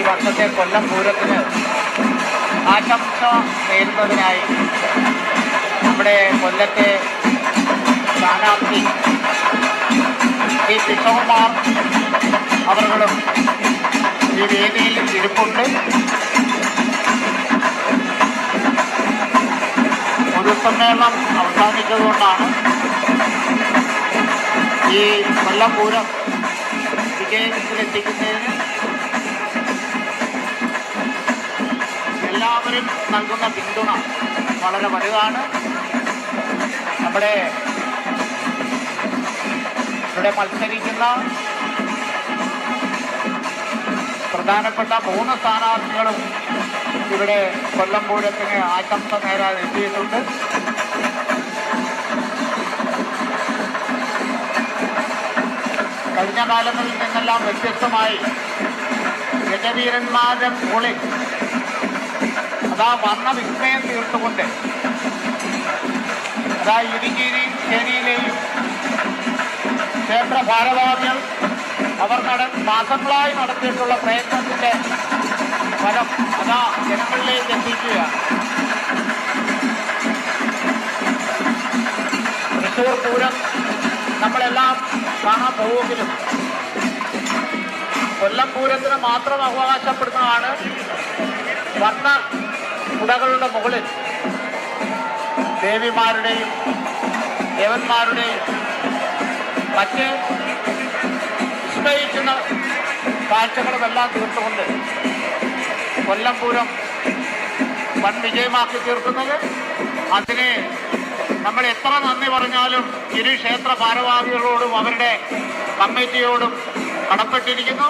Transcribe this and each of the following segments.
വർഷത്തെ കൊല്ലം പൂരത്തിന് ആശംസ നേരുന്നതിനായി നമ്മുടെ കൊല്ലത്തെ സ്ഥാനാർത്ഥി ശ്രീ കൃഷ്ണകുമാർ അവர்களுം ഈ വേദിയിൽ ഇരിപ്പുണ്ട്. പൊതുസമ്മേളനം അവസാനിച്ചതുകൊണ്ടാണ് ഈ കൊല്ലം പൂരം വിജയത്തിലെത്തിക്കുന്നതിന് എല്ലാവരും നൽകുന്ന പിന്തുണ വളരെ വലുതാണ്. ഇവിടെ മത്സരിക്കുന്ന പ്രധാനപ്പെട്ട 3 സ്ഥാനാർത്ഥികളും ഇവിടെ കൊല്ലം പൂരത്തിന് ആശംസ നേരാൻ എത്തിയിട്ടുണ്ട്. കഴിഞ്ഞ കാലങ്ങളിൽ നിന്നെല്ലാം വ്യത്യസ്തമായി ഗജവീരന്മാരുടെ മുകളിൽ അതാ വർണ്ണവിസ്മയം തീർത്തുകൊണ്ട് അതാ ഇടുക്കിയിലെയും ക്ഷേത്ര ഭാരവാഹികൾ അവർ മാസങ്ങളായി നടത്തിയിട്ടുള്ള പ്രയത്നത്തിന്റെ ഫലം അതാ ജനങ്ങളിലേക്ക് എത്തിക്കുകയാണ്. തൃശ്ശൂർ പൂരം നമ്മളെല്ലാം കാണാൻ പോകുമെങ്കിലും കൊല്ലം പൂരത്തിന് മാത്രം അവകാശപ്പെടുന്നതാണ് വർണ്ണ കുടകളുടെ മുകളിൽ ദേവിമാരുടെയും ദേവന്മാരുടെയും മറ്റ് വിസ്മയിക്കുന്ന കാഴ്ചകളുമെല്ലാം തീർത്തുകൊണ്ട് കൊല്ലം പൂരം വൻ വിജയമാക്കി തീർക്കുന്നത്. അതിന് നമ്മൾ എത്ര നന്ദി പറഞ്ഞാലും ഇരു ക്ഷേത്ര ഭാരവാഹികളോടും അവരുടെ കമ്മിറ്റിയോടും കടപ്പെട്ടിരിക്കുന്നു.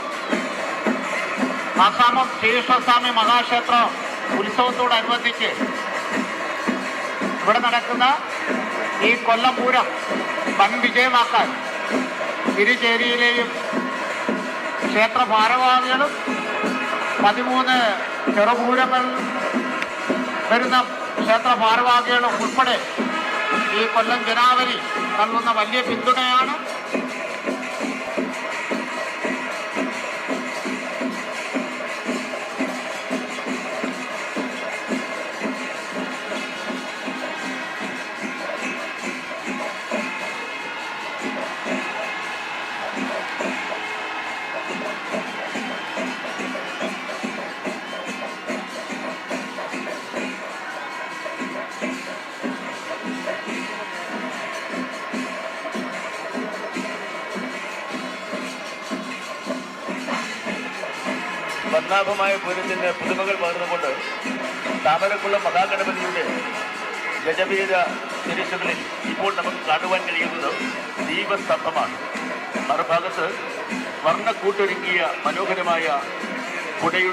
ആസാമം ശ്രീകൃഷ്ണസ്വാമി മഹാക്ഷേത്ര ഉത്സവത്തോടനുബന്ധിച്ച് ഇവിടെ നടക്കുന്ന ഈ കൊല്ലം പൂരം വൻ വിജയമാക്കാൻ ഇരുചേരിയിലെയും ക്ഷേത്ര ഭാരവാഹികളും 13 ചെറുപൂരങ്ങൾ വരുന്ന ക്ഷേത്ര ഭാരവാഹികളും ഉൾപ്പെടെ ഈ കൊല്ലം ജനാവലി നൽകുന്ന വലിയ പിന്തുണയാണ്. പത്മനാഭമായ പൂരത്തിന് പുതുമകൾ പകർന്നുകൊണ്ട് താമരക്കുളം മഹാഗണപതിയുടെ ഗജവീര തിരിച്ചുകളിൽ ഇപ്പോൾ നമുക്ക് കാണുവാൻ കഴിയുന്നത് ദീപസ്തംഭമാണ്. മറുഭാഗത്ത് വർണ്ണക്കൂട്ടൊരുക്കിയ മനോഹരമായ കുടയുടെ